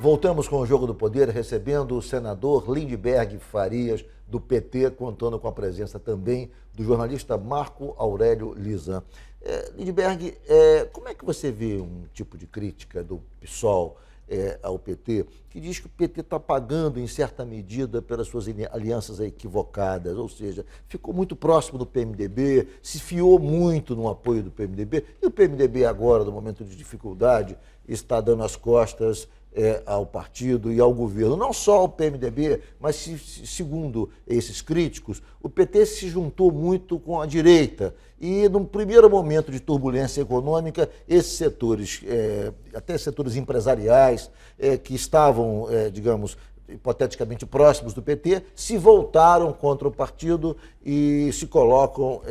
Voltamos com o Jogo do Poder, recebendo o senador Lindbergh Farias, do PT, contando com a presença também do jornalista Marco Aurélio Lisan. Lindbergh, como é que você vê um tipo de crítica do PSOL ao PT, que diz que o PT está pagando, em certa medida, pelas suas alianças equivocadas, ou seja, ficou muito próximo do PMDB, se fiou muito no apoio do PMDB, e o PMDB agora, no momento de dificuldade, está dando as costas ao partido e ao governo. Não só ao PMDB, mas, segundo esses críticos, o PT se juntou muito com a direita e, num primeiro momento de turbulência econômica, esses setores, até setores empresariais, que estavam, digamos, hipoteticamente próximos do PT, se voltaram contra o partido e se colocam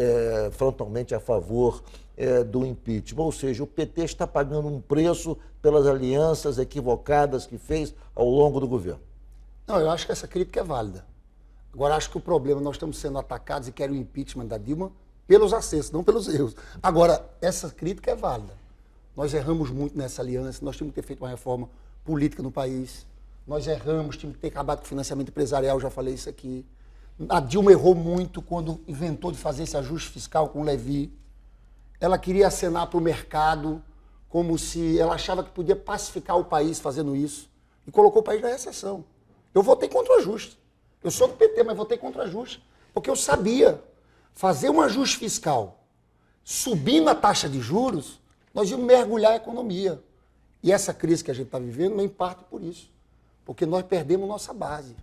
frontalmente a favor do impeachment. Ou seja, o PT está pagando um preço pelas alianças equivocadas que fez ao longo do governo. Não, eu acho que essa crítica é válida. Agora, acho que o problema, nós estamos sendo atacados e querem o impeachment da Dilma pelos acertos, não pelos erros. Agora, essa crítica é válida. Nós erramos muito nessa aliança, nós tínhamos que ter feito uma reforma política no país, nós erramos, tínhamos que ter acabado com o financiamento empresarial, já falei isso aqui. A Dilma errou muito quando inventou de fazer esse ajuste fiscal com o Levy. Ela queria acenar para o mercado como se ela achava que podia pacificar o país fazendo isso e colocou o país na recessão. Eu votei contra o ajuste. Eu sou do PT, mas votei contra o ajuste porque eu sabia fazer um ajuste fiscal subindo a taxa de juros, nós íamos mergulhar a economia. E essa crise que a gente está vivendo não em parte por isso, porque nós perdemos nossa base,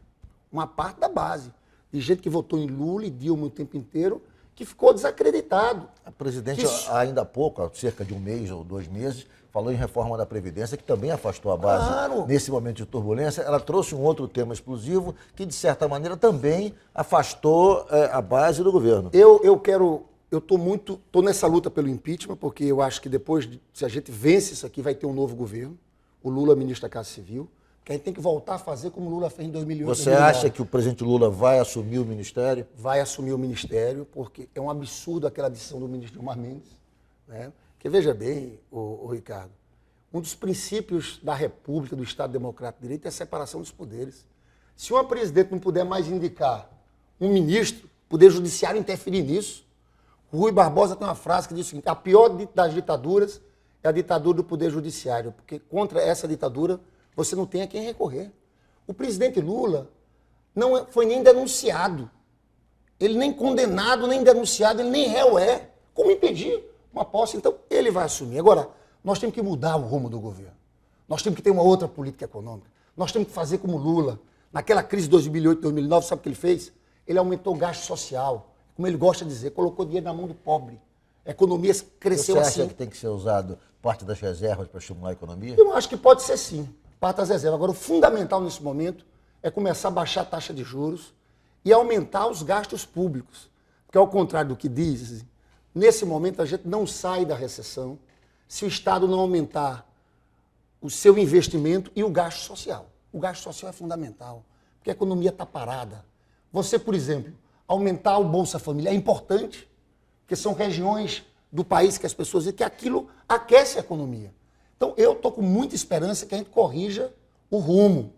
uma parte da base, de gente que votou em Lula e Dilma o tempo inteiro, que ficou desacreditado. A presidente, ainda há pouco, há cerca de um mês ou 2 meses, falou em reforma da Previdência, que também afastou a base. Claro. Nesse momento de turbulência. Ela trouxe um outro tema explosivo que, de certa maneira, também afastou a base do governo. Eu estou nessa luta pelo impeachment, porque eu acho que depois, se a gente vence isso aqui, vai ter um novo governo. O Lula, ministro da Casa Civil, que a gente tem que voltar a fazer como o Lula fez em 2008. Você acha que o presidente Lula vai assumir o ministério? Vai assumir o ministério, porque é um absurdo aquela decisão do ministro Gilmar Mendes, né? Porque veja bem, o Ricardo, um dos princípios da República, do Estado Democrático de Direito, é a separação dos poderes. Se uma presidente não puder mais indicar um ministro, o Poder Judiciário interferir nisso. O Rui Barbosa tem uma frase que diz o seguinte: a pior das ditaduras é a ditadura do Poder Judiciário, porque contra essa ditadura você não tem a quem recorrer. O presidente Lula não foi nem denunciado. Ele nem condenado, nem denunciado, ele nem réu é. Como impedir uma posse? Então, ele vai assumir. Agora, nós temos que mudar o rumo do governo. Nós temos que ter uma outra política econômica. Nós temos que fazer como Lula. Naquela crise de 2008, 2009, sabe o que ele fez? Ele aumentou o gasto social. Como ele gosta de dizer, colocou dinheiro na mão do pobre. A economia cresceu assim. Você acha que tem que ser usado parte das reservas para estimular a economia? Eu acho que pode ser sim. Parte das reservas. Agora, o fundamental nesse momento é começar a baixar a taxa de juros e aumentar os gastos públicos. Porque, ao contrário do que dizem, nesse momento a gente não sai da recessão se o Estado não aumentar o seu investimento e o gasto social. O gasto social é fundamental, porque a economia está parada. Você, por exemplo, aumentar o Bolsa Família é importante, porque são regiões do país que as pessoas dizem que aquilo aquece a economia. Então, eu estou com muita esperança que a gente corrija o rumo.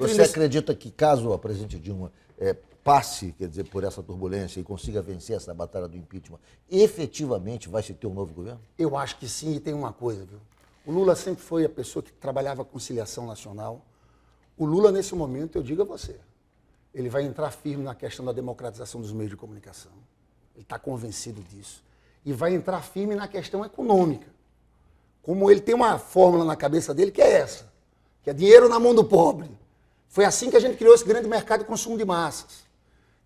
Você acredita que, caso a presidente Dilma passe, quer dizer, por essa turbulência e consiga vencer essa batalha do impeachment, efetivamente vai se ter um novo governo? Eu acho que sim, e tem uma coisa, viu? O Lula sempre foi a pessoa que trabalhava a conciliação nacional. O Lula, nesse momento, eu digo a você, ele vai entrar firme na questão da democratização dos meios de comunicação. Ele está convencido disso. E vai entrar firme na questão econômica. Como ele tem uma fórmula na cabeça dele que é essa, que é dinheiro na mão do pobre. Foi assim que a gente criou esse grande mercado de consumo de massas.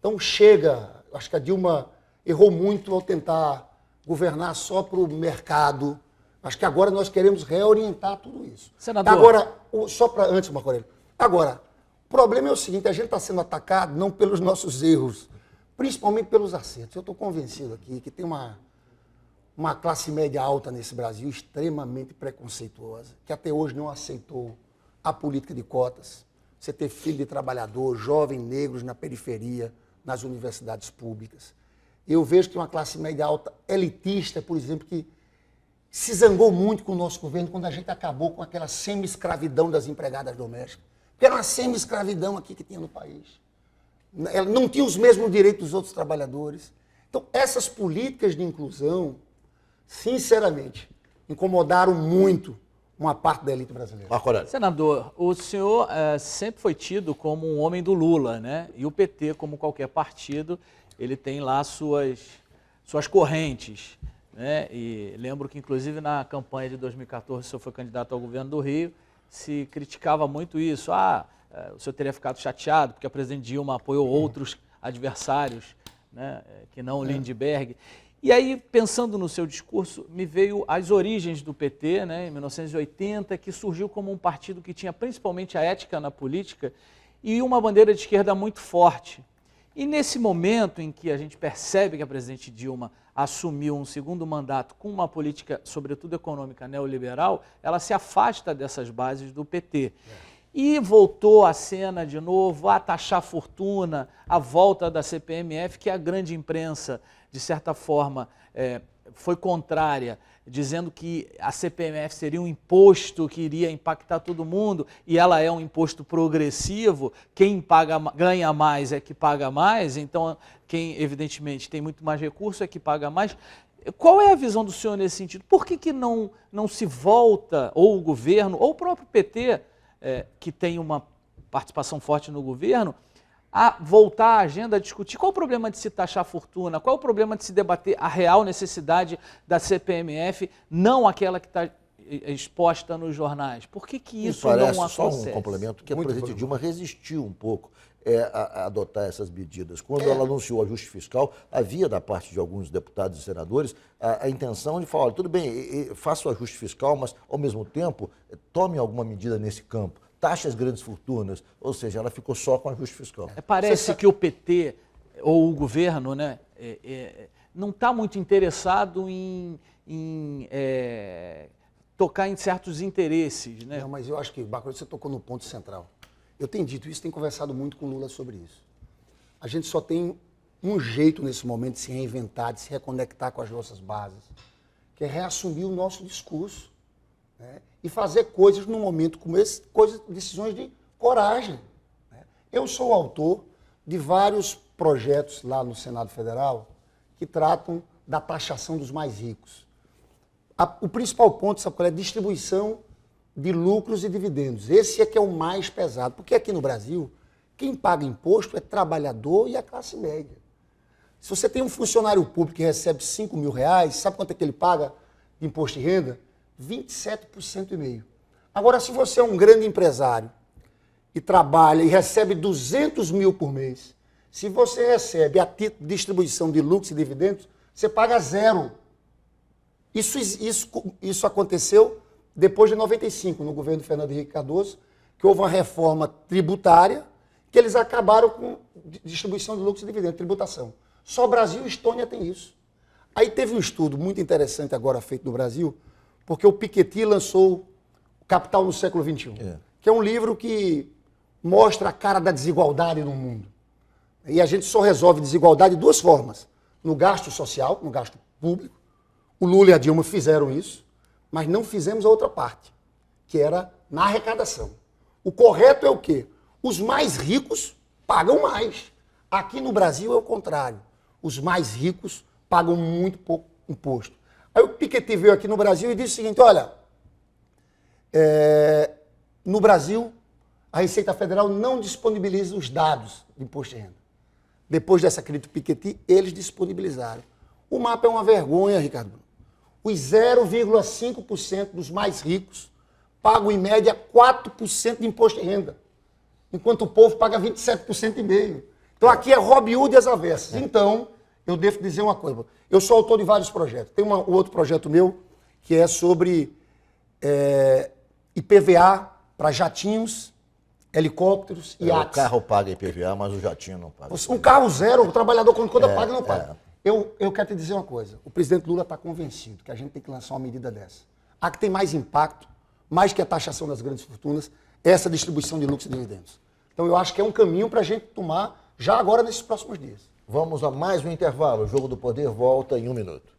Então chega, acho que a Dilma errou muito ao tentar governar só para o mercado. Acho que agora nós queremos reorientar tudo isso. Senador. Agora, só para antes, Marco Aurélio. Agora, o problema é o seguinte, a gente está sendo atacado não pelos nossos erros, principalmente pelos acertos. Eu estou convencido aqui que tem uma classe média alta nesse Brasil extremamente preconceituosa, que até hoje não aceitou a política de cotas. Você ter filho de trabalhador, jovens negros na periferia, nas universidades públicas. Eu vejo que uma classe média alta elitista, por exemplo, que se zangou muito com o nosso governo quando a gente acabou com aquela semi-escravidão das empregadas domésticas. Porque era uma semi-escravidão aqui que tinha no país. Ela não tinha os mesmos direitos dos outros trabalhadores. Então, essas políticas de inclusão, sinceramente, incomodaram muito uma parte da elite brasileira. Marco Aurélio. Senador, o senhor sempre foi tido como um homem do Lula, né? E o PT, como qualquer partido, ele tem lá suas correntes, né? E lembro que, inclusive, na campanha de 2014, o senhor foi candidato ao governo do Rio, se criticava muito isso. O senhor teria ficado chateado porque a presidente Dilma apoiou outros adversários, né, que não o Lindbergh. E aí, pensando no seu discurso, me veio as origens do PT, né, em 1980, que surgiu como um partido que tinha principalmente a ética na política e uma bandeira de esquerda muito forte. E nesse momento em que a gente percebe que a presidente Dilma assumiu um segundo mandato com uma política, sobretudo econômica, neoliberal, ela se afasta dessas bases do PT. E voltou à cena de novo, a taxar fortuna, a volta da CPMF, que a grande imprensa, de certa forma, foi contrária, dizendo que a CPMF seria um imposto que iria impactar todo mundo, e ela é um imposto progressivo, quem ganha mais é que paga mais, então quem, evidentemente, tem muito mais recurso é que paga mais. Qual é a visão do senhor nesse sentido? Por que não se volta, ou o governo, ou o próprio PT, que tem uma participação forte no governo, a voltar à agenda, a discutir qual o problema de se taxar a fortuna, qual o problema de se debater a real necessidade da CPMF, não aquela que está exposta nos jornais? Por que isso não acontece? Só um complemento, que a presidente Dilma resistiu um pouco a adotar essas medidas. Quando ela anunciou o ajuste fiscal, havia da parte de alguns deputados e senadores a intenção de falar, olha, tudo bem, faça o ajuste fiscal, mas ao mesmo tempo tome alguma medida nesse campo. Taxe as grandes fortunas, ou seja, ela ficou só com o ajuste fiscal. Parece que o PT, ou o governo, né, não está muito interessado em tocar em certos interesses. Né? Não, mas eu acho que, Bacurau, você tocou no ponto central. Eu tenho dito isso, tenho conversado muito com o Lula sobre isso. A gente só tem um jeito nesse momento de se reinventar, de se reconectar com as nossas bases, que é reassumir o nosso discurso, né? E fazer coisas num momento como esse, decisões de coragem. Né? Eu sou o autor de vários projetos lá no Senado Federal que tratam da taxação dos mais ricos. O principal ponto, sabe qual é? Distribuição de lucros e dividendos. Esse é que é o mais pesado, porque aqui no Brasil, quem paga imposto é trabalhador e a classe média. Se você tem um funcionário público que recebe R$5.000, sabe quanto é que ele paga de imposto de renda? 27,5%. Agora, se você é um grande empresário e trabalha e recebe 200 mil por mês, se você recebe a título de distribuição de lucros e dividendos, você paga zero. Isso aconteceu depois de 95, no governo do Fernando Henrique Cardoso, que houve uma reforma tributária que eles acabaram com distribuição de lucros e dividendos, tributação. Só Brasil e Estônia tem isso. Aí teve um estudo muito interessante agora feito no Brasil, porque o Piketty lançou Capital no Século XXI, que é um livro que mostra a cara da desigualdade no mundo. E a gente só resolve desigualdade de duas formas. No gasto social, no gasto público. O Lula e a Dilma fizeram isso, mas não fizemos a outra parte, que era na arrecadação. O correto é o quê? Os mais ricos pagam mais. Aqui no Brasil é o contrário. Os mais ricos pagam muito pouco imposto. Aí o Piketty veio aqui no Brasil e disse o seguinte, olha, no Brasil, a Receita Federal não disponibiliza os dados de imposto de renda. Depois dessa crítica do Piketty, eles disponibilizaram. O mapa é uma vergonha, Ricardo. Os 0,5% dos mais ricos pagam, em média, 4% de imposto de renda, enquanto o povo paga 27,5%. Então, aqui é Robin Hood e as avessas. Então, eu devo dizer uma coisa. Eu sou autor de vários projetos. Tem um outro projeto meu que é sobre IPVA para jatinhos, helicópteros e iates. O carro paga IPVA, mas o jatinho não paga. Um carro zero, o trabalhador quando paga, não paga. Eu quero te dizer uma coisa. O presidente Lula está convencido que a gente tem que lançar uma medida dessa. A que tem mais impacto, mais que a taxação das grandes fortunas, é essa distribuição de lucros e dividendos. Então eu acho que é um caminho para a gente tomar já agora nesses próximos dias. Vamos a mais um intervalo. O Jogo do Poder volta em 1 minuto.